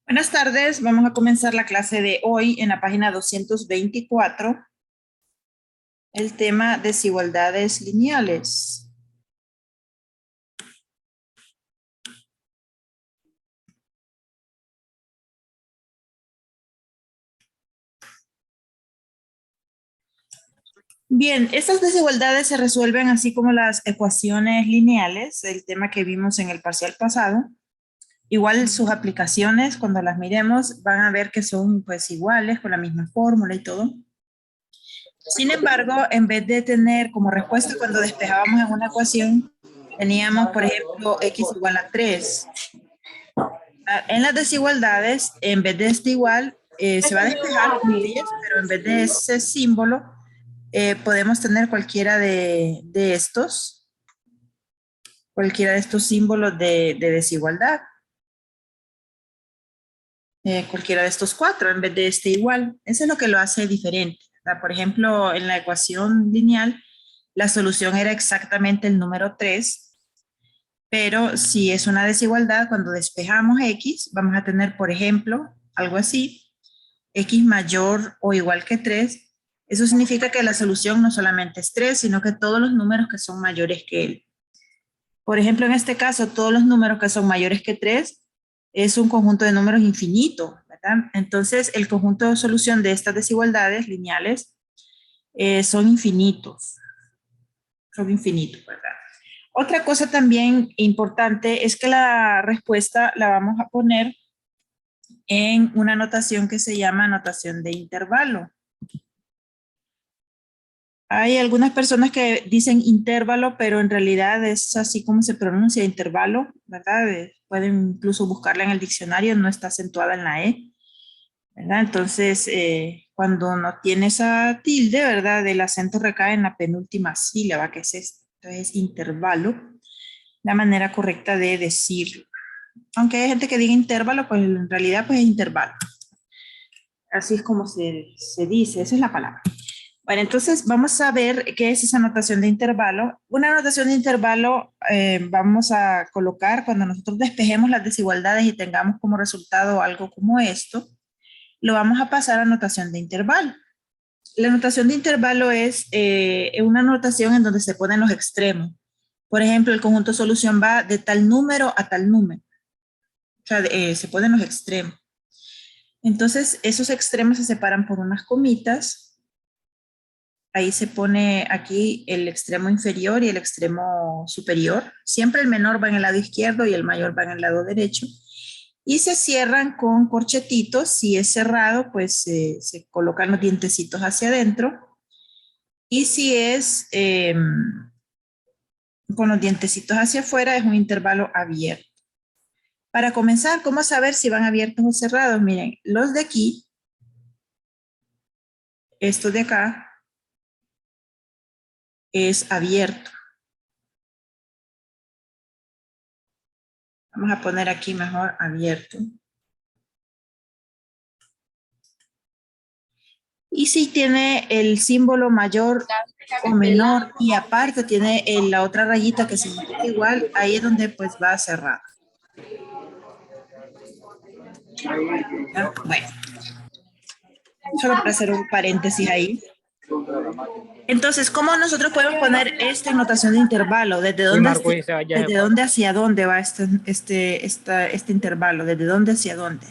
Buenas tardes, vamos a comenzar la clase de hoy en la página 224, el tema desigualdades lineales. Bien, estas desigualdades se resuelven así como las ecuaciones lineales, el tema que vimos en el parcial pasado. Igual sus aplicaciones, cuando las miremos, van a ver que son pues iguales, con la misma fórmula y todo. Sin embargo, en vez de tener como respuesta cuando despejábamos en una ecuación, teníamos, por ejemplo, x igual a 3. En las desigualdades, en vez de este igual, se va a despejar con 10, pero en vez de ese símbolo, podemos tener cualquiera de estos símbolos de desigualdad. Cualquiera de estos cuatro, en vez de este igual. Eso es lo que lo hace diferente, ¿verdad? Por ejemplo, en la ecuación lineal, la solución era exactamente el número 3, pero si es una desigualdad, cuando despejamos x, vamos a tener, por ejemplo, algo así, x mayor o igual que 3, eso significa que la solución no solamente es 3, sino que todos los números que son mayores que él. Por ejemplo, en este caso, todos los números que son mayores que 3 es un conjunto de números infinito, ¿verdad? Entonces, el conjunto de solución de estas desigualdades lineales son infinitos. Son infinitos, ¿verdad? Otra cosa también importante es que la respuesta la vamos a poner en una notación que se llama notación de intervalo. Hay algunas personas que dicen intervalo, pero en realidad es así como se pronuncia intervalo, ¿verdad? Pueden incluso buscarla en el diccionario, no está acentuada en la E, ¿verdad? Entonces, cuando no tiene esa tilde, ¿verdad? El acento recae en la penúltima sílaba, que es esta. Entonces, intervalo, la manera correcta de decirlo. Aunque hay gente que diga intervalo, pues en realidad pues es intervalo. Así es como se dice, esa es la palabra. Bueno, entonces vamos a ver qué es esa notación de intervalo. Una notación de intervalo vamos a colocar cuando nosotros despejemos las desigualdades y tengamos como resultado algo como esto, lo vamos a pasar a notación de intervalo. La notación de intervalo es una notación en donde se ponen los extremos. Por ejemplo, el conjunto solución va de tal número a tal número. O sea, se ponen los extremos. Entonces, esos extremos se separan por unas comitas. Ahí se pone aquí el extremo inferior y el extremo superior. Siempre el menor va en el lado izquierdo y el mayor va en el lado derecho. Y se cierran con corchetitos. Si es cerrado, pues se colocan los dientecitos hacia adentro. Y si es con los dientecitos hacia afuera, es un intervalo abierto. Para comenzar, ¿cómo saber si van abiertos o cerrados? Miren, los de aquí, estos de acá, es abierto. Vamos a poner aquí mejor abierto. Y si tiene el símbolo mayor o menor y aparte tiene la otra rayita que significa igual, ahí es donde pues va a cerrar. ¿Ya? Bueno, solo para hacer un paréntesis ahí. Entonces, ¿cómo nosotros podemos poner esta notación de intervalo? ¿Desde dónde hacia dónde va este intervalo? ¿Desde dónde hacia dónde?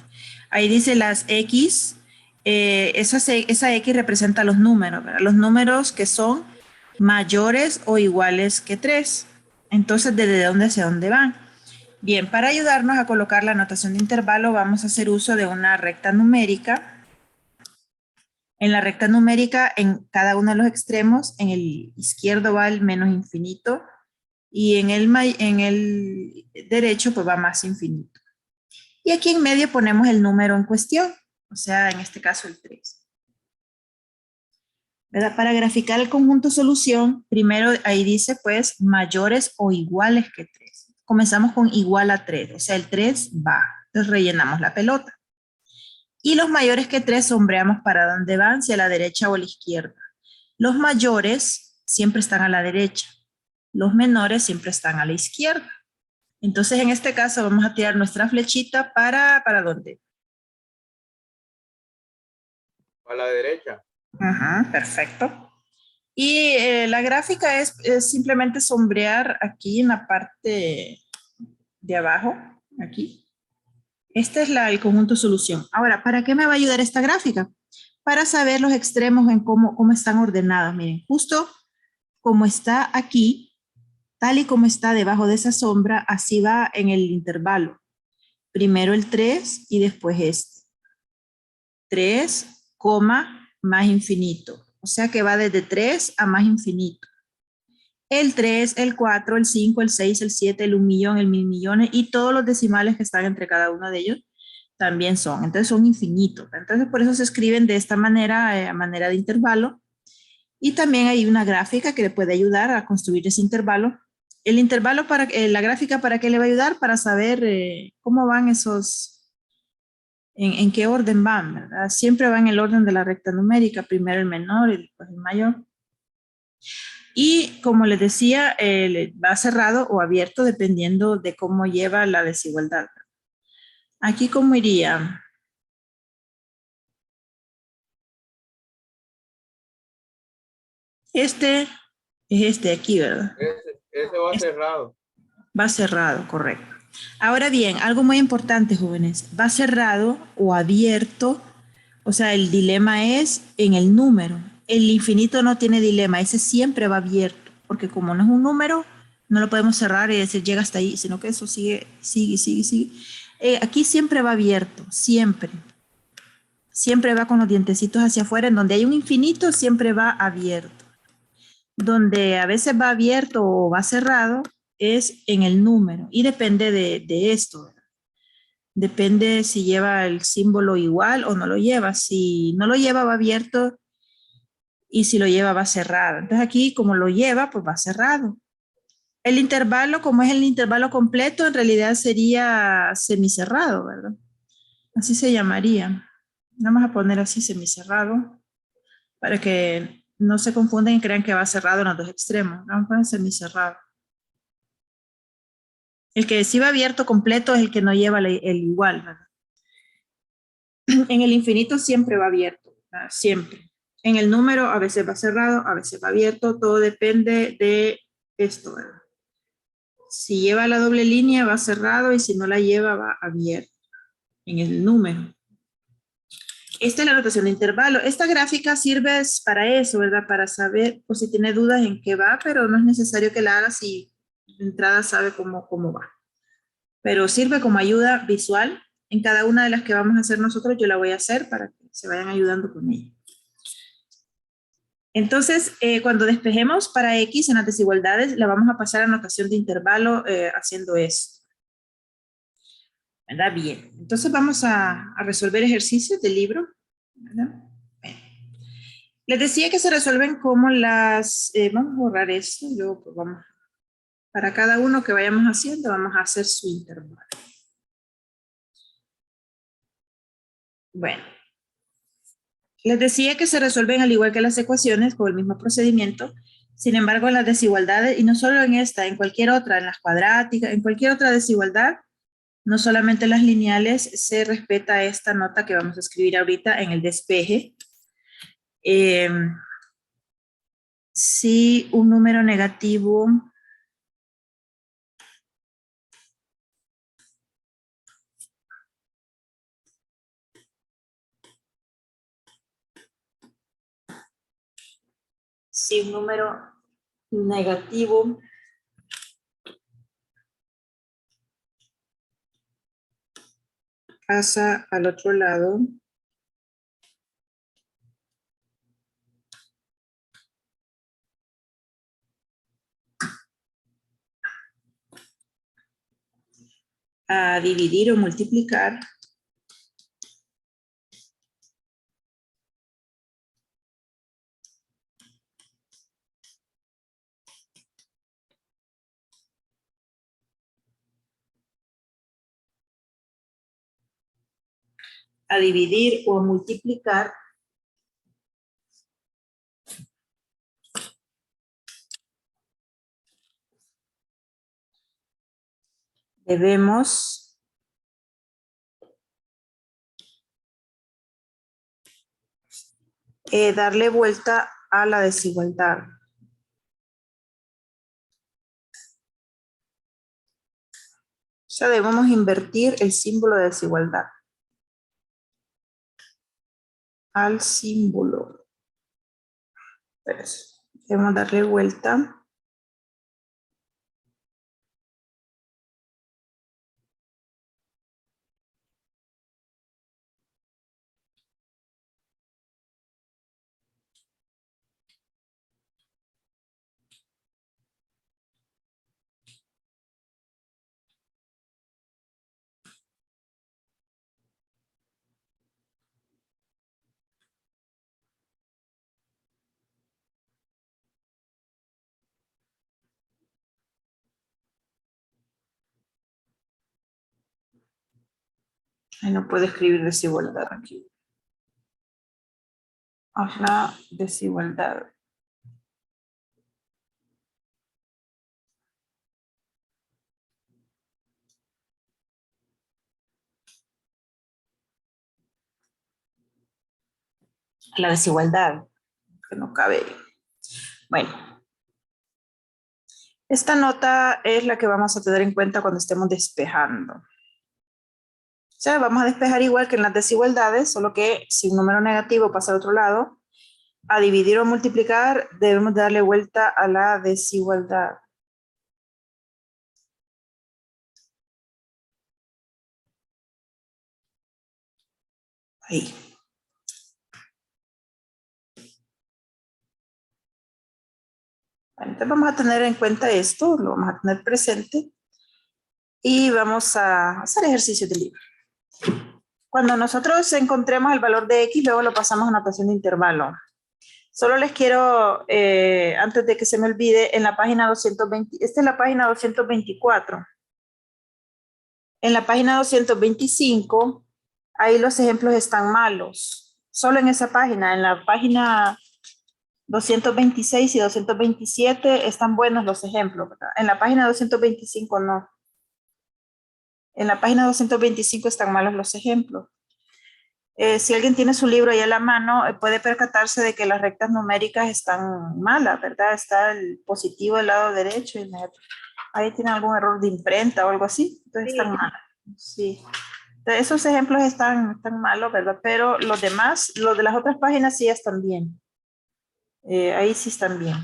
Ahí dice las X, esa X representa los números, ¿verdad? Los números que son mayores o iguales que 3. Entonces, ¿desde dónde hacia dónde van? Bien, para ayudarnos a colocar la notación de intervalo, vamos a hacer uso de una recta numérica. En la recta numérica, en cada uno de los extremos, en el izquierdo va el menos infinito y en el derecho pues va más infinito. Y aquí en medio ponemos el número en cuestión, o sea, en este caso el 3. ¿Verdad? Para graficar el conjunto solución, primero ahí dice pues mayores o iguales que 3. Comenzamos con igual a 3, o sea, el 3 va. Entonces rellenamos la pelota. Y los mayores que 3 sombreamos para dónde van, si a la derecha o a la izquierda. Los mayores siempre están a la derecha. Los menores siempre están a la izquierda. Entonces, en este caso, vamos a tirar nuestra flechita ¿para dónde? A la derecha. Ajá, perfecto. Y la gráfica es simplemente sombrear aquí en la parte de abajo, aquí. Este es el conjunto solución. Ahora, ¿para qué me va a ayudar esta gráfica? Para saber los extremos en cómo están ordenados. Miren, justo como está aquí, tal y como está debajo de esa sombra, así va en el intervalo. Primero el 3 y después este. 3, más infinito. O sea que va desde 3 a más infinito. El 3, el 4, el 5, el 6, el 7, el 1.000.000, el 1.000.000.000 y todos los decimales que están entre cada uno de ellos también son. Entonces son infinitos. Entonces por eso se escriben de esta manera, a manera de intervalo. Y también hay una gráfica que le puede ayudar a construir ese intervalo. El intervalo, la gráfica, ¿para qué le va a ayudar? Para saber cómo van esos, en qué orden van, ¿verdad? Siempre va en el orden de la recta numérica, primero el menor y después el mayor. Y como les decía, va cerrado o abierto dependiendo de cómo lleva la desigualdad. Aquí, ¿cómo iría? Este es este de aquí, ¿verdad? Ese va Este cerrado. va cerrado, correcto. Ahora bien, algo muy importante, jóvenes, va cerrado o abierto, o sea, el dilema es en el número. El infinito no tiene dilema, ese siempre va abierto, porque como no es un número, no lo podemos cerrar y decir llega hasta ahí, sino que eso sigue, sigue, sigue, sigue. Aquí siempre va abierto, siempre. Siempre va con los dientecitos hacia afuera, en donde hay un infinito, siempre va abierto. Donde a veces va abierto o va cerrado es en el número y depende de esto, ¿verdad? Depende si lleva el símbolo igual o no lo lleva. Si no lo lleva va abierto y si lo lleva va cerrado. Entonces aquí como lo lleva pues va cerrado. El intervalo, como es el intervalo completo, en realidad sería semicerrado, ¿verdad? Así se llamaría. Vamos a poner así semicerrado para que no se confundan y crean que va cerrado en los dos extremos. Vamos a poner semicerrado. El que sí va abierto completo es el que no lleva el igual, ¿verdad? En el infinito siempre va abierto, ¿verdad? Siempre. En el número a veces va cerrado, a veces va abierto, todo depende de esto, ¿verdad? Si lleva la doble línea va cerrado y si no la lleva va abierto en el número. Esta es la notación de intervalo. Esta gráfica sirve para eso, ¿verdad? Para saber, por si tiene dudas en qué va, pero no es necesario que la haga si de entrada sabe cómo va. Pero sirve como ayuda visual. En cada una de las que vamos a hacer nosotros, yo la voy a hacer para que se vayan ayudando con ella. Entonces, cuando despejemos para X en las desigualdades, la vamos a pasar a notación de intervalo haciendo esto. ¿Verdad? Bien. Entonces vamos a resolver ejercicios del libro. ¿Verdad? Bien. Les decía que se resuelven como vamos a borrar esto, luego pues vamos, para cada uno que vayamos haciendo, vamos a hacer su intervalo. Bueno, les decía que se resuelven al igual que las ecuaciones con el mismo procedimiento. Sin embargo, en las desigualdades, y no solo en esta, en cualquier otra, en las cuadráticas, en cualquier otra desigualdad, no solamente las lineales, se respeta esta nota que vamos a escribir ahorita en el despeje. Si un número negativo si un número negativo pasa al otro lado, a dividir o multiplicar, a dividir o a multiplicar, debemos darle vuelta a la desigualdad. O sea, debemos invertir el símbolo de desigualdad. Al símbolo. Pues, debemos darle vuelta. Ay, no puedo escribir desigualdad aquí. A la desigualdad. La desigualdad, que no cabe. Bueno, esta nota es la que vamos a tener en cuenta cuando estemos despejando. O sea, vamos a despejar igual que en las desigualdades, solo que si un número negativo pasa al otro lado, a dividir o multiplicar debemos darle vuelta a la desigualdad. Ahí. Entonces vamos a tener en cuenta esto, lo vamos a tener presente y vamos a hacer ejercicios de libro. Cuando nosotros encontremos el valor de X, luego lo pasamos a notación de intervalo. Solo les quiero, antes de que se me olvide, en la página 220, esta es la página 224. En la página 225, ahí los ejemplos están malos. Solo en esa página, en la página 226 y 227 están buenos los ejemplos, ¿verdad? En la página 225 no. En la página 225 están malos los ejemplos. Si alguien tiene su libro ahí a la mano, puede percatarse de que las rectas numéricas están malas, ¿verdad? Está el positivo del lado derecho y ahí tiene algún error de imprenta o algo así, entonces están malas. Sí. Entonces, esos ejemplos están malos, ¿verdad? Pero los demás, los de las otras páginas sí están bien. Ahí sí están bien.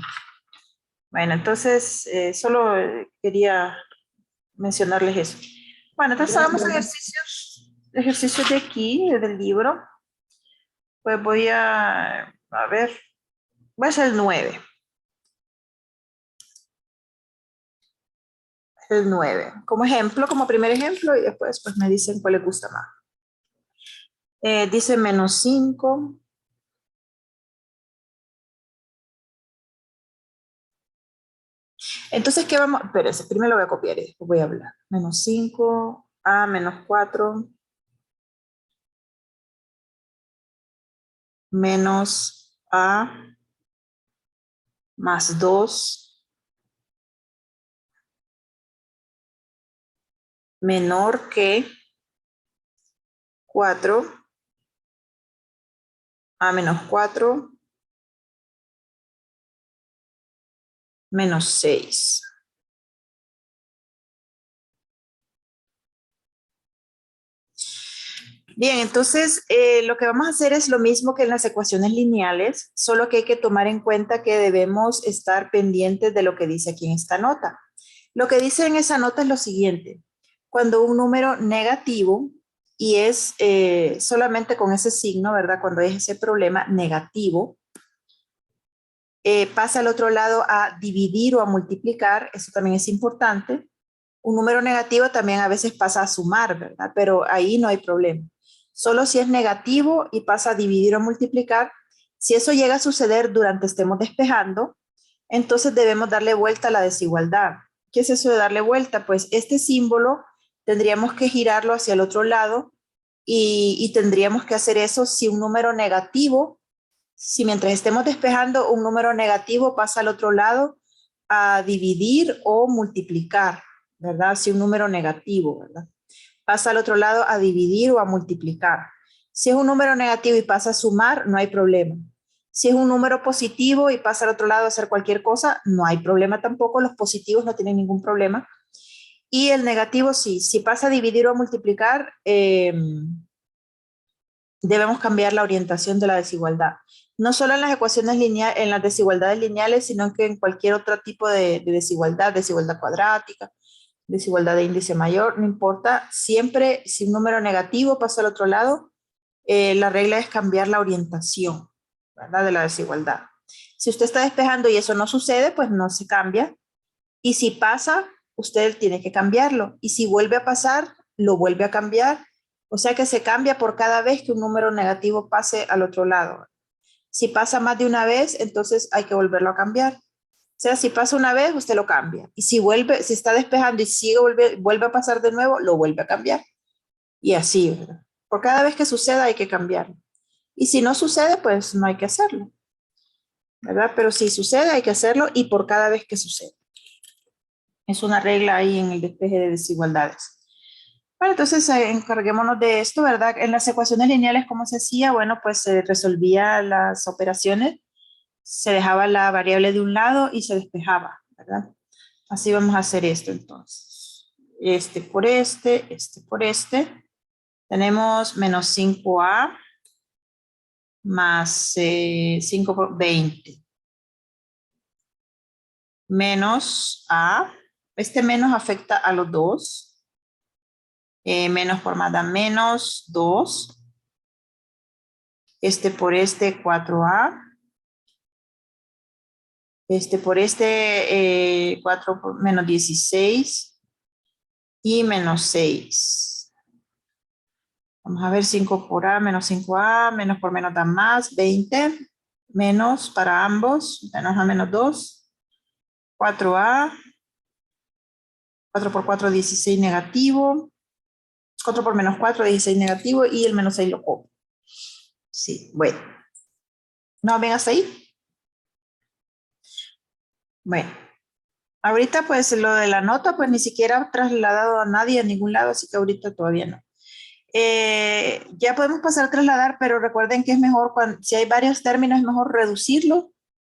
Bueno, entonces solo quería mencionarles eso. Bueno, entonces hagamos ejercicios de aquí, del libro. Pues voy a ver, voy a hacer el 9. El 9. Como ejemplo, como primer ejemplo, y después pues me dicen cuál les gusta más. Dice menos 5. Entonces, ¿qué vamos? Espérense, primero lo voy a copiar y después voy a hablar. Menos 5 a menos 4 menos a más 2 menor que 4 a menos 4 menos 6. Bien, entonces lo que vamos a hacer es lo mismo que en las ecuaciones lineales, solo que hay que tomar en cuenta que debemos estar pendientes de lo que dice aquí en esta nota. Lo que dice en esa nota es lo siguiente: cuando un número negativo, y es solamente con ese signo, ¿verdad? Cuando es ese problema negativo, pasa al otro lado a dividir o a multiplicar, eso también es importante. Un número negativo también a veces pasa a sumar, ¿verdad? Pero ahí no hay problema. Solo si es negativo y pasa a dividir o multiplicar, si eso llega a suceder durante estemos despejando, entonces debemos darle vuelta a la desigualdad. ¿Qué es eso de darle vuelta? Pues este símbolo tendríamos que girarlo hacia el otro lado y tendríamos que hacer eso si un número negativo, si mientras estemos despejando un número negativo pasa al otro lado a dividir o multiplicar, ¿verdad? Si un número negativo, ¿verdad? Pasa al otro lado a dividir o a multiplicar. Si es un número negativo y pasa a sumar, no hay problema. Si es un número positivo y pasa al otro lado a hacer cualquier cosa, no hay problema tampoco. Los positivos no tienen ningún problema. Y el negativo sí. Si pasa a dividir o a multiplicar, debemos cambiar la orientación de la desigualdad. No solo en las ecuaciones lineales, en las desigualdades lineales, sino que en cualquier otro tipo de desigualdad, desigualdad cuadrática, desigualdad de índice mayor, no importa. Siempre, si un número negativo pasa al otro lado, la regla es cambiar la orientación, ¿verdad? De la desigualdad. Si usted está despejando y eso no sucede, pues no se cambia. Y si pasa, usted tiene que cambiarlo. Y si vuelve a pasar, lo vuelve a cambiar. O sea que se cambia por cada vez que un número negativo pase al otro lado. Si pasa más de una vez, entonces hay que volverlo a cambiar. O sea, si pasa una vez, usted lo cambia. Y si vuelve, si está despejando y sigue, vuelve a pasar de nuevo, lo vuelve a cambiar. Y así, ¿verdad? Por cada vez que suceda hay que cambiarlo. Y si no sucede, pues no hay que hacerlo, ¿verdad? Pero si sucede, hay que hacerlo y por cada vez que sucede. Es una regla ahí en el despeje de desigualdades. Bueno, entonces encarguémonos de esto, ¿verdad? En las ecuaciones lineales, ¿cómo se hacía? Bueno, pues se resolvía las operaciones, se dejaba la variable de un lado y se despejaba, ¿verdad? Así vamos a hacer esto entonces. Este por este por este. Tenemos menos 5a más 5 por 20. Menos a, este menos afecta a los dos. Menos por más da menos 2. Este por este 4a. Este por este 4 por menos 16. Y menos 6. Vamos a ver 5 por a, menos 5a, menos por menos da más, 20. Menos para ambos, menos a menos 2. 4a. 4 por 4, 16 negativo. 4 por menos 4, 16 negativo. Y el menos 6 lo copio. Sí, bueno. ¿No ven hasta ahí? Bueno. Ahorita pues lo de la nota pues ni siquiera ha trasladado a nadie a ningún lado, así que ahorita todavía no. Ya podemos pasar a trasladar, pero recuerden que es mejor, si hay varios términos, es mejor reducirlo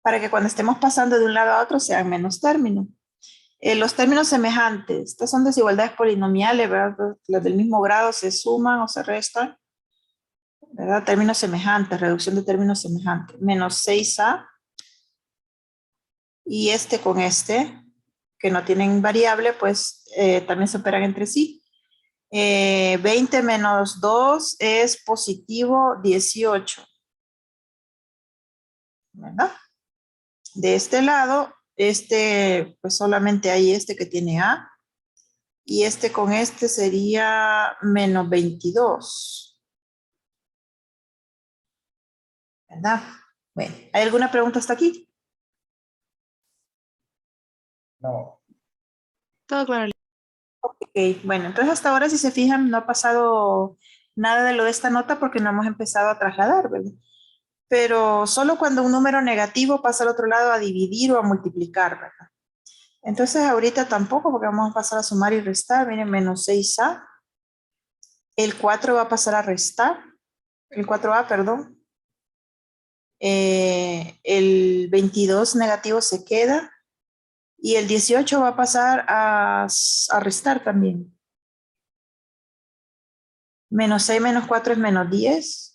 para que cuando estemos pasando de un lado a otro sean menos términos. Los términos semejantes, estas son desigualdades polinomiales, ¿verdad? Las del mismo grado se suman o se restan, ¿verdad? Términos semejantes, reducción de términos semejantes. Menos 6a y este con este, que no tienen variable, pues también se operan entre sí. 20 menos 2 es positivo 18, ¿verdad? De este lado, pues solamente hay este que tiene A, y este con este sería menos 22, ¿verdad? Bueno, ¿hay alguna pregunta hasta aquí? No. Todo claro. Ok, bueno, entonces hasta ahora si se fijan no ha pasado nada de lo de esta nota porque no hemos empezado a trasladar, ¿verdad? Pero solo cuando un número negativo pasa al otro lado a dividir o a multiplicar, ¿verdad? Entonces ahorita tampoco porque vamos a pasar a sumar y restar, miren, menos 6a. El 4 va a pasar a restar, el 4a, perdón. El 22 negativo se queda y el 18 va a pasar a restar también. Menos 6 menos 4 es menos 10.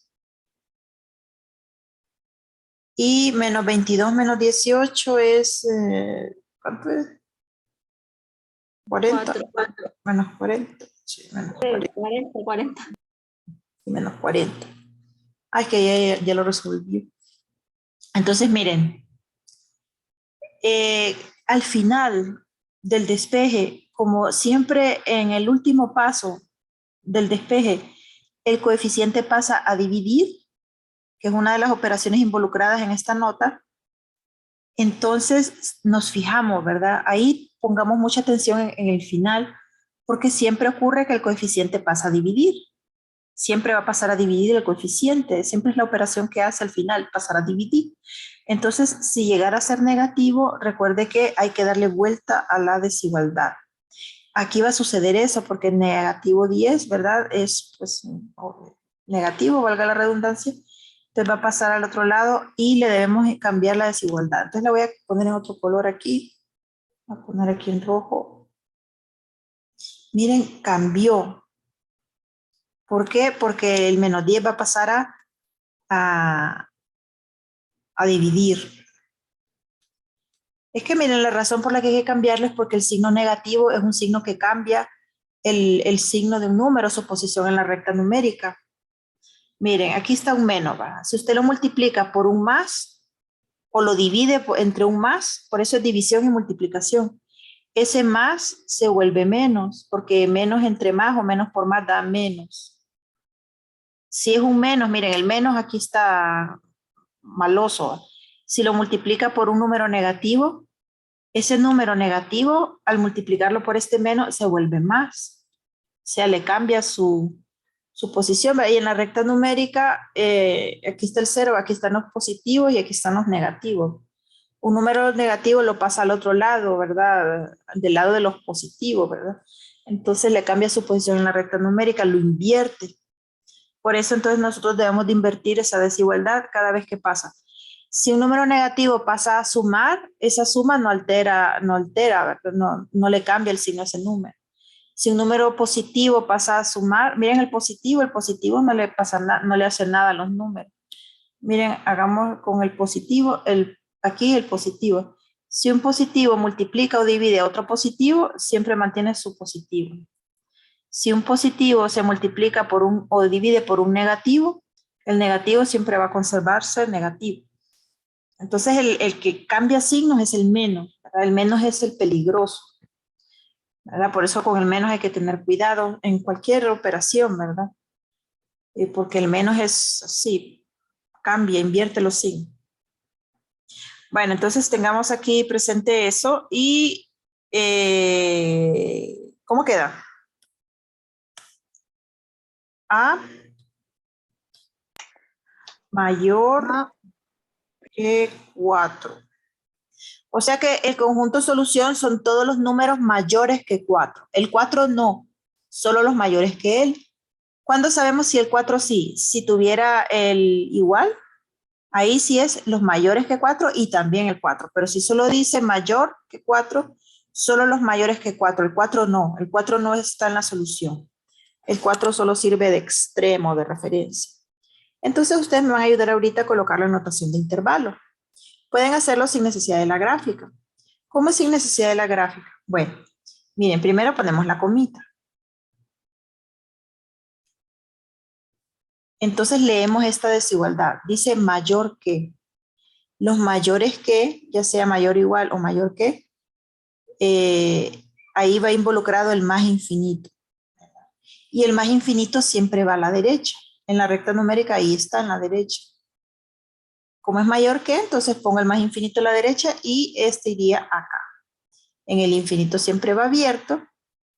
Y menos 22 menos 18 es, ¿cuánto es? 40. 4. Menos 40. Sí, menos 40. 40. Menos 40. Ah, es que ya lo resolví. Entonces, miren, al final del despeje, como siempre en el último paso del despeje, el coeficiente pasa a dividir, que es una de las operaciones involucradas en esta nota. Entonces nos fijamos, ¿verdad? Ahí pongamos mucha atención en el final, porque siempre ocurre que el coeficiente pasa a dividir. Siempre va a pasar a dividir el coeficiente, siempre es la operación que hace al final, pasar a dividir. Entonces, si llegara a ser negativo, recuerde que hay que darle vuelta a la desigualdad. Aquí va a suceder eso porque negativo 10, ¿verdad? Es pues negativo, valga la redundancia, Entonces va a pasar al otro lado y le debemos cambiar la desigualdad. Entonces la voy a poner en otro color aquí. Voy a poner aquí en rojo. Miren, cambió. ¿Por qué? Porque el menos 10 va a pasar a, a dividir. Es que miren, la razón por la que hay que cambiarlo es porque el signo negativo es un signo que cambia el signo de un número, su posición en la recta numérica. Miren, aquí está un menos, ¿va? Si usted lo multiplica por un más o lo divide entre un más, por eso es división y multiplicación. Ese más se vuelve menos, porque menos entre más o menos por más da menos. Si es un menos, miren, el menos aquí está maloso. Si lo multiplica por un número negativo, ese número negativo, al multiplicarlo por este menos, se vuelve más. O sea, le cambia su posición. Ahí en la recta numérica, aquí está el cero, aquí están los positivos y aquí están los negativos. Un número negativo lo pasa al otro lado, ¿verdad? Del lado de los positivos, ¿verdad? Entonces le cambia su posición en la recta numérica, lo invierte. Por eso entonces nosotros debemos de invertir esa desigualdad cada vez que pasa. Si un número negativo pasa a sumar, esa suma no altera, ¿verdad? No le cambia el signo a ese número. Si un número positivo pasa a sumar, miren el positivo no le pasa no le hace nada a los números. Miren, hagamos con el positivo, aquí el positivo. Si un positivo multiplica o divide a otro positivo, siempre mantiene su positivo. Si un positivo se multiplica por o divide por un negativo, el negativo siempre va a conservarse negativo. Entonces el que cambia signos es el menos, ¿verdad? El menos es el peligroso, ¿verdad? Por eso con el menos hay que tener cuidado en cualquier operación, ¿verdad? Porque el menos es así, cambia, invierte los signos. Bueno, entonces tengamos aquí presente eso y ¿cómo queda? A mayor que 4. O sea que el conjunto solución son todos los números mayores que 4. El 4 no, solo los mayores que él. ¿Cuándo sabemos si el 4 sí? Si tuviera el igual, ahí sí es los mayores que 4 y también el 4. Pero si solo dice mayor que 4, solo los mayores que 4. El 4 no, el 4 no está en la solución. El 4 solo sirve de extremo de referencia. Entonces ustedes me van a ayudar ahorita a colocar la notación de intervalo. Pueden hacerlo sin necesidad de la gráfica. ¿Cómo es sin necesidad de la gráfica? Bueno, miren, primero ponemos la comita. Entonces leemos esta desigualdad. Dice mayor que. Los mayores que, ya sea mayor igual o mayor que, ahí va involucrado el más infinito. Y el más infinito siempre va a la derecha. En la recta numérica ahí está en la derecha. Como es mayor que, entonces pongo el más infinito a la derecha y este iría acá. En el infinito siempre va abierto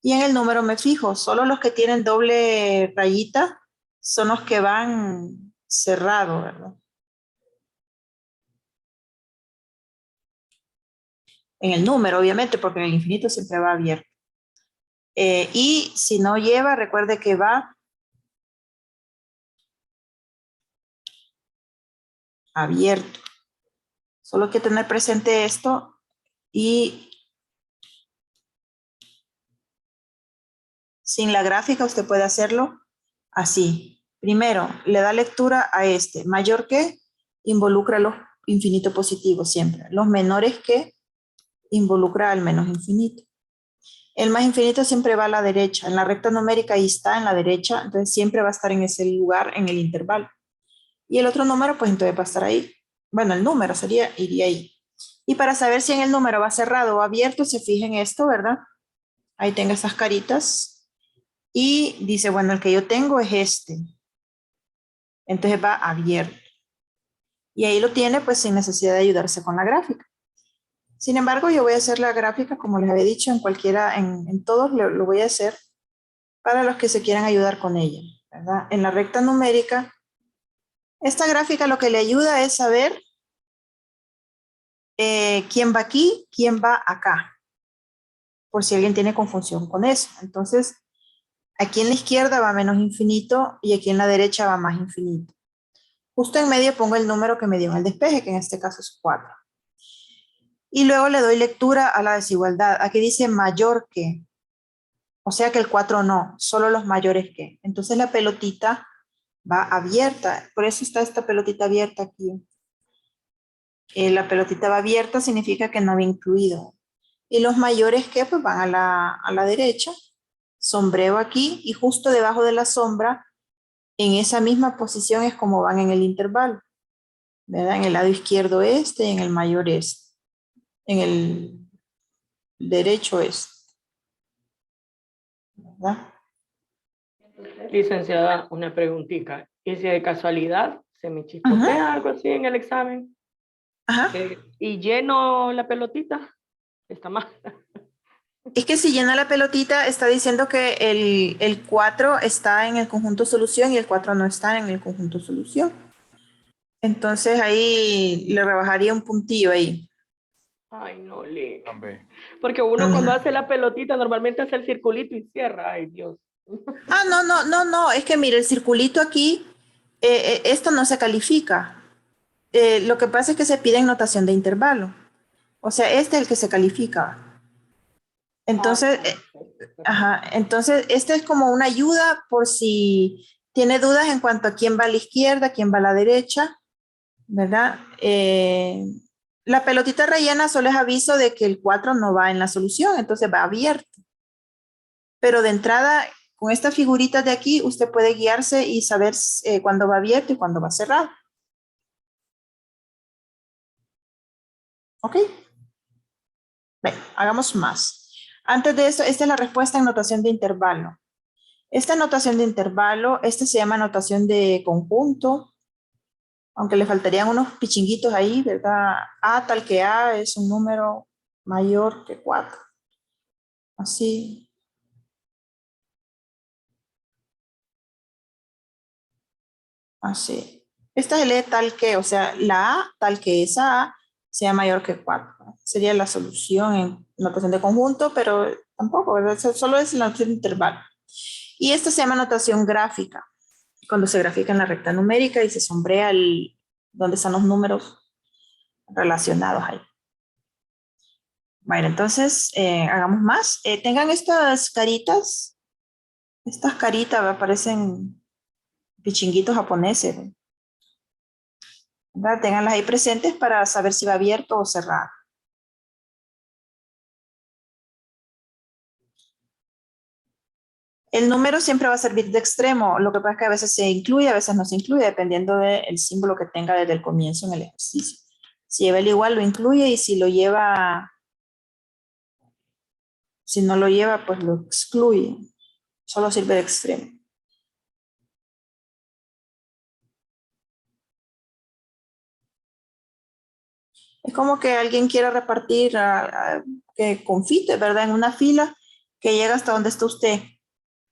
y en el número me fijo. Solo los que tienen doble rayita son los que van cerrados, ¿verdad? En el número, obviamente, porque en el infinito siempre va abierto. Y si no lleva, recuerde que va abierto. Solo hay que tener presente esto y sin la gráfica usted puede hacerlo así. Primero, le da lectura a este. Mayor que involucra los infinitos positivos siempre. Los menores que involucra al menos infinito. El más infinito siempre va a la derecha. En la recta numérica ahí está en la derecha, entonces siempre va a estar en ese lugar en el intervalo. Y el otro número, pues entonces va a estar ahí. Bueno, el número iría ahí. Y para saber si en el número va cerrado o abierto, se fija en esto, ¿verdad? Ahí tengo esas caritas. Y dice, bueno, el que yo tengo es este. Entonces va abierto. Y ahí lo tiene, pues sin necesidad de ayudarse con la gráfica. Sin embargo, yo voy a hacer la gráfica, como les había dicho, en cualquiera, en todos lo voy a hacer para los que se quieran ayudar con ella, ¿verdad? En la recta numérica, esta gráfica lo que le ayuda es saber quién va aquí, quién va acá, por si alguien tiene confusión con eso. Entonces, aquí en la izquierda va menos infinito y aquí en la derecha va más infinito. Justo en medio pongo el número que me dio en el despeje, que en este caso es 4. Y luego le doy lectura a la desigualdad. Aquí dice mayor que. O sea que el 4 no, solo los mayores que. Entonces la pelotita va abierta. Por eso está esta pelotita abierta aquí. La pelotita va abierta significa que no va incluido. Y los mayores que pues van a la derecha. Sombreo aquí y justo debajo de la sombra, en esa misma posición es como van en el intervalo. ¿Verdad? En el lado izquierdo este y en el mayor este. En el derecho este. ¿Verdad? Licenciada, una preguntita. ¿Y si de casualidad se me Ajá. chispotea algo así en el examen Ajá. y lleno la pelotita? Está mal. Es que si llena la pelotita, está diciendo que el 4 está en el conjunto solución y el 4 no está en el conjunto solución. Entonces ahí le rebajaría un puntillo ahí. Ay, no, Lick. Porque uno cuando hace la pelotita normalmente hace el circulito y cierra. Ay, Dios. Ah, no, no, no, no. Es que mire, el circulito aquí, esto no se califica. Lo que pasa es que se pide en notación de intervalo. O sea, este es el que se califica. Ah, Entonces, perfecto. ajá, entonces este es como una ayuda por si tiene dudas en cuanto a quién va a la izquierda, quién va a la derecha, ¿verdad? La pelotita rellena solo es aviso de que el 4 no va en la solución, entonces va abierto. Pero de entrada, con estas figuritas de aquí, usted puede guiarse y saber cuándo va abierto y cuándo va cerrado. ¿Ok? Bien, hagamos más. Antes de eso, esta es la respuesta en notación de intervalo. Esta notación de intervalo, esta se llama notación de conjunto, aunque le faltarían unos pichinguitos ahí, ¿verdad? A tal que A es un número mayor que 4. Así. Así. Esta se lee tal que, o sea, la A tal que esa A sea mayor que 4. Sería la solución en notación de conjunto, pero tampoco, ¿verdad? Solo es la notación de intervalo. Y esta se llama notación gráfica, cuando se grafica en la recta numérica y se sombrea donde están los números relacionados ahí. Bueno, entonces hagamos más. Tengan estas caritas ¿verdad? Parecen pichinguitos japoneses, ¿verdad? Ténganlas ahí presentes para saber si va abierto o cerrado. El número siempre va a servir de extremo, lo que pasa es que a veces se incluye, a veces no se incluye, dependiendo del símbolo que tenga desde el comienzo en el ejercicio. Si lleva el igual, lo incluye y si lo lleva, si no lo lleva, pues lo excluye. Solo sirve de extremo. Es como que alguien quiera repartir confites, ¿verdad? En una fila que llega hasta donde está usted.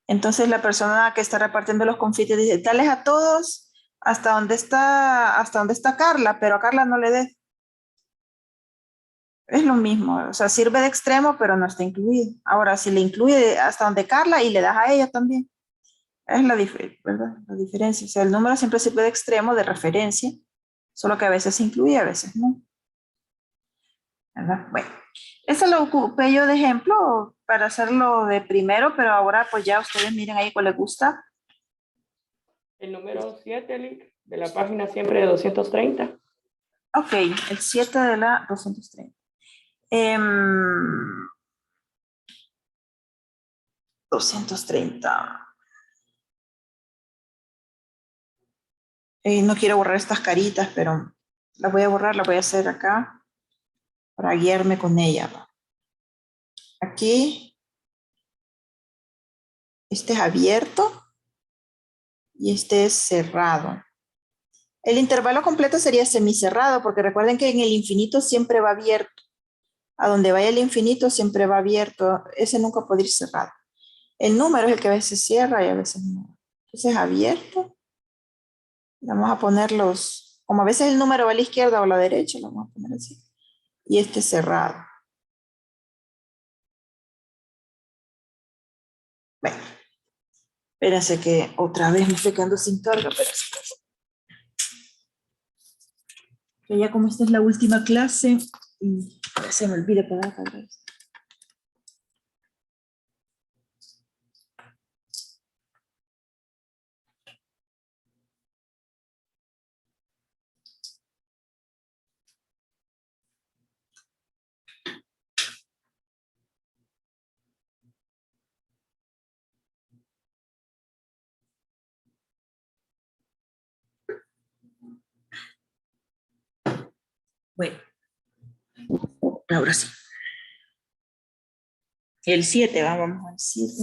Entonces la persona que está repartiendo los confites dice, dales a todos hasta donde está Carla, pero a Carla no le des. Es lo mismo, o sea, sirve de extremo, pero no está incluido. Ahora, si le incluye hasta donde Carla y le das a ella también, es ¿verdad? La diferencia. O sea, el número siempre sirve de extremo, de referencia, solo que a veces se incluye, a veces no. ¿Verdad? Bueno, eso lo ocupé yo de ejemplo para hacerlo de primero, pero ahora pues ya ustedes miren ahí cuál les gusta. El número 7, Lick, de la página siempre de 230. Ok, el 7 de la 230. 230. No quiero borrar estas caritas, pero las voy a borrar, las voy a hacer acá para guiarme con ella. Aquí, este es abierto y este es cerrado. El intervalo completo sería semicerrado, porque recuerden que en el infinito siempre va abierto. A donde vaya el infinito siempre va abierto. Ese nunca puede ir cerrado. El número es el que a veces cierra y a veces no. Entonces abierto. Vamos a ponerlos, como a veces el número va a la izquierda o a la derecha, lo vamos a poner así. Y este cerrado. Bueno, espérense que otra vez me estoy quedando sin carga, pero Que ya como esta es la última clase, y se me olvida pagar acá. Bueno, ahora sí. El 7, vamos al 7.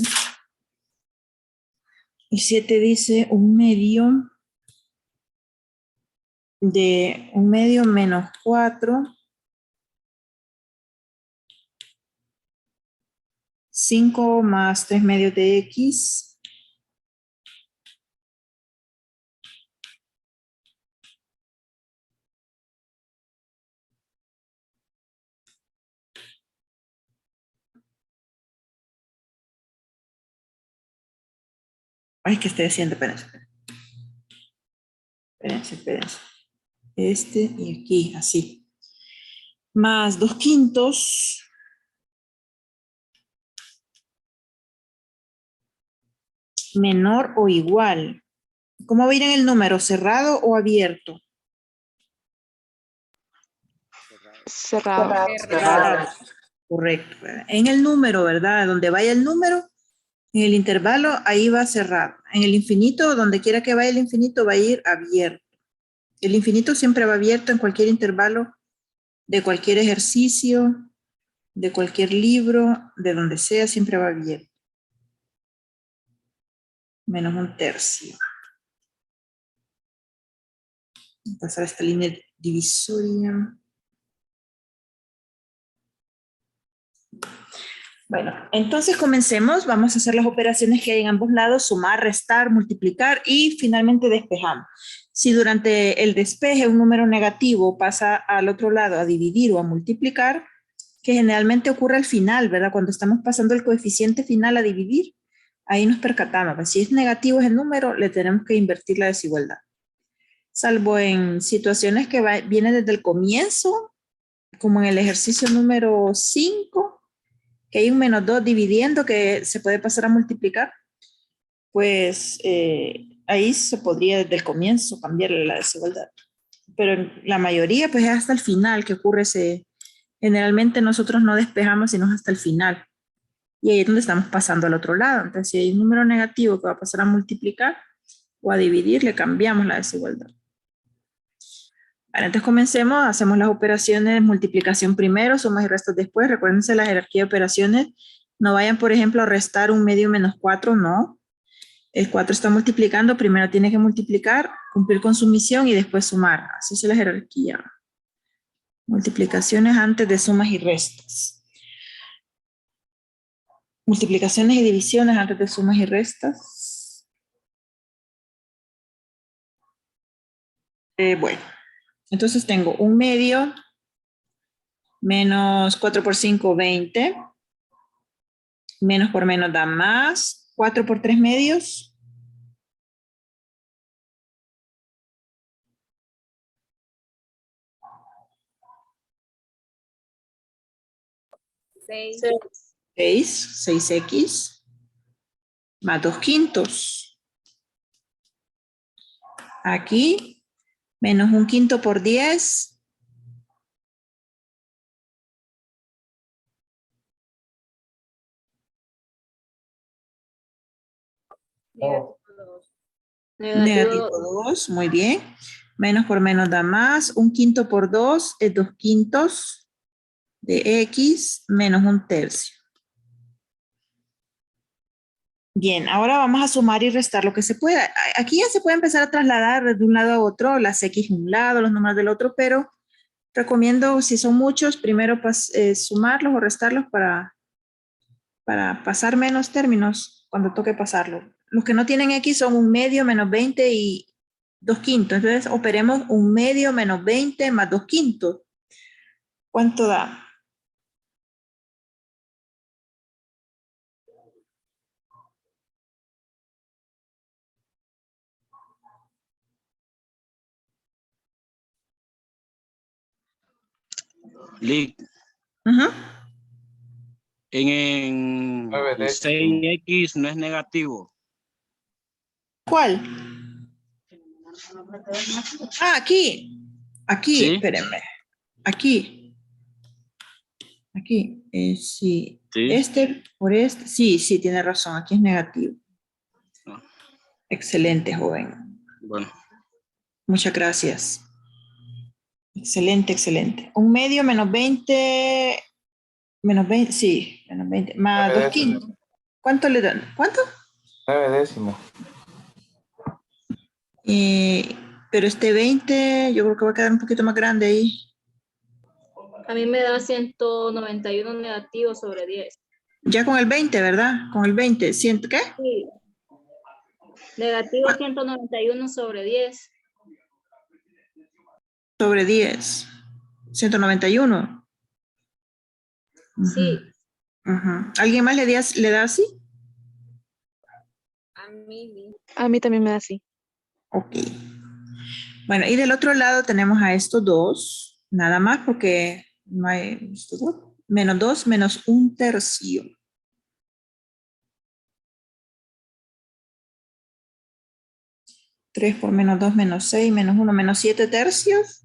El 7 dice un medio de un medio menos 4, 5 más 3 medios de x, ay, ¿qué estoy haciendo? Espérense. Este y aquí, así. Más 2 quintos menor o igual. ¿Cómo va a ir en el número? ¿Cerrado o abierto? Cerrado. Cerrado. Correcto. En el número, ¿verdad? Donde vaya el número, en el intervalo, ahí va cerrado. En el infinito, donde quiera que vaya el infinito, va a ir abierto. El infinito siempre va abierto en cualquier intervalo, de cualquier ejercicio, de cualquier libro, de donde sea, siempre va abierto. Menos un tercio. Pasar esta línea divisoria. Bueno, entonces comencemos. Vamos a hacer las operaciones que hay en ambos lados, sumar, restar, multiplicar y finalmente despejamos. Si durante el despeje un número negativo pasa al otro lado a dividir o a multiplicar, que generalmente ocurre al final, ¿verdad? Cuando estamos pasando el coeficiente final a dividir, ahí nos percatamos. Pues si es negativo ese número, le tenemos que invertir la desigualdad. Salvo en situaciones que vienen desde el comienzo, como en el ejercicio número 5, que hay un menos 2 dividiendo que se puede pasar a multiplicar, pues ahí se podría desde el comienzo cambiarle la desigualdad. Pero en la mayoría, pues es hasta el final que ocurre ese. Generalmente nosotros no despejamos sino hasta el final. Y ahí es donde estamos pasando al otro lado. Entonces, si hay un número negativo que va a pasar a multiplicar o a dividir, le cambiamos la desigualdad. Vale, entonces comencemos, hacemos las operaciones, multiplicación primero, sumas y restas después. Recuérdense la jerarquía de operaciones. No vayan, por ejemplo, a restar un medio menos 4, no. El 4 está multiplicando, primero tiene que multiplicar, cumplir con su misión y después sumar. Así es la jerarquía. Multiplicaciones antes de sumas y restas. Multiplicaciones y divisiones antes de sumas y restas. Bueno, entonces tengo un medio menos 4 por 5, 20. Menos por menos da más. 4 por 3 medios. Seis. 6x. Más 2 quintos. Aquí, menos un quinto por 10. Negativo 2, muy bien. Menos por menos da más. Un quinto por 2 es 2 quintos de x menos un tercio. Bien, ahora vamos a sumar y restar lo que se pueda. Aquí ya se puede empezar a trasladar de un lado a otro, las x de un lado, los números del otro, pero recomiendo, si son muchos, primero sumarlos o restarlos para pasar menos términos cuando toque pasarlo. Los que no tienen x son un medio menos 20 y 2 quintos. Entonces, operemos un medio menos 20 más 2 quintos. ¿Cuánto da? Lick, Ujú. en 6X no es negativo. ¿Cuál? Ah, aquí. Aquí, ¿Sí? espérenme. Aquí. Aquí. Sí. Sí. Este por este. Sí, sí, tiene razón. Aquí es negativo. Ah, Excelente, joven. bueno, Muchas gracias. Excelente, excelente. Un medio menos 20. Menos 20, sí. Menos 20. Más 2 quintos. ¿Cuánto le dan? ¿Cuánto? 9 décimos. Pero este 20, yo creo que va a quedar un poquito más grande ahí. A mí me da 191 negativo sobre 10. Ya con el 20, ¿verdad? Con el 20. ¿Siento qué? Sí. Negativo 191 sobre 10. Sobre 10. 191. Sí. Ujú. ¿Alguien más le da así? A mí también me da así. Ok. Bueno, y del otro lado tenemos a estos dos. Nada más porque no hay... Menos 2 menos 1/3. 3 por menos 2 menos 6 menos 1 menos 7/3.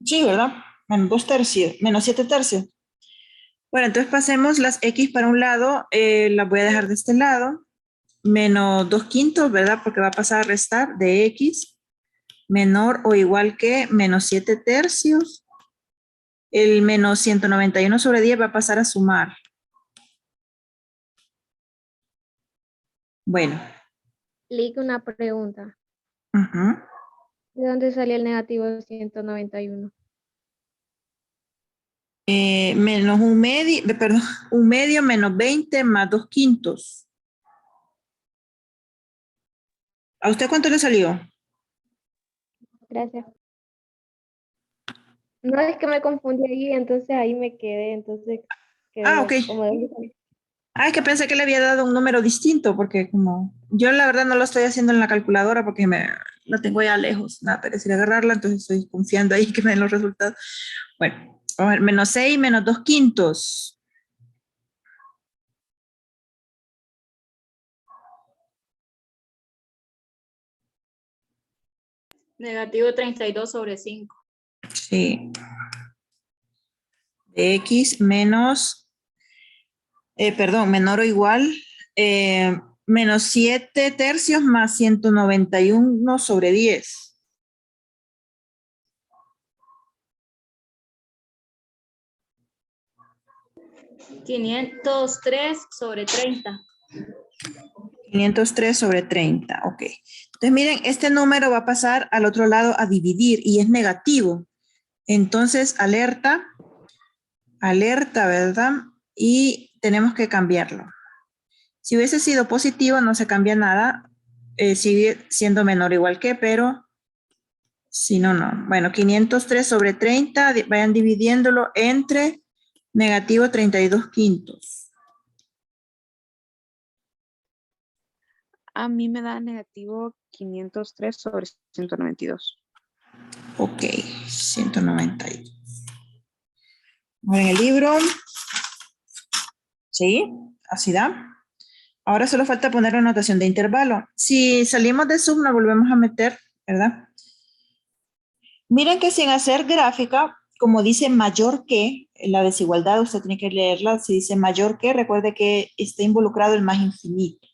Sí, ¿verdad? Menos 2/3, menos 7/3. Bueno, entonces pasemos las X para un lado, las voy a dejar de este lado. Menos 2 quintos, ¿verdad? Porque va a pasar a restar de X. Menor o igual que menos 7/3. El menos 191 sobre 10 va a pasar a sumar. Bueno. Lick, una pregunta. Ujú. ¿De dónde salió el negativo 191? Menos un medio, perdón, un medio menos 20 más 2 quintos. ¿A usted cuánto le salió? Gracias. No, es que me confundí ahí, entonces ahí me quedé, entonces quedé Ok. como de dónde salió. Ah, es que pensé que le había dado un número distinto, porque como yo la verdad no lo estoy haciendo en la calculadora porque la tengo ya lejos, nada, pero si agarrarla, entonces estoy confiando ahí que me den los resultados. Bueno, vamos a ver, menos 6 menos 2 quintos. Negativo 32 sobre 5. Sí. De X menos, perdón, menor o igual, menos 7/3 más 191 sobre 10. 503 sobre 30. 503 sobre 30, ok. Entonces miren, este número va a pasar al otro lado a dividir y es negativo. Entonces, alerta, ¿verdad? Y tenemos que cambiarlo. Si hubiese sido positivo, no se cambia nada, sigue siendo menor o igual que, pero si no, no. Bueno, 503 sobre 30, vayan dividiéndolo entre negativo 32 quintos. A mí me da negativo 503 sobre 192. Ok, 192. En el libro, ¿sí? Así da. Ahora solo falta poner la notación de intervalo. Si salimos de sub, nos volvemos a meter, ¿verdad? Miren que sin hacer gráfica, como dice mayor que, la desigualdad, usted tiene que leerla. Si dice mayor que, recuerde que está involucrado el más infinito.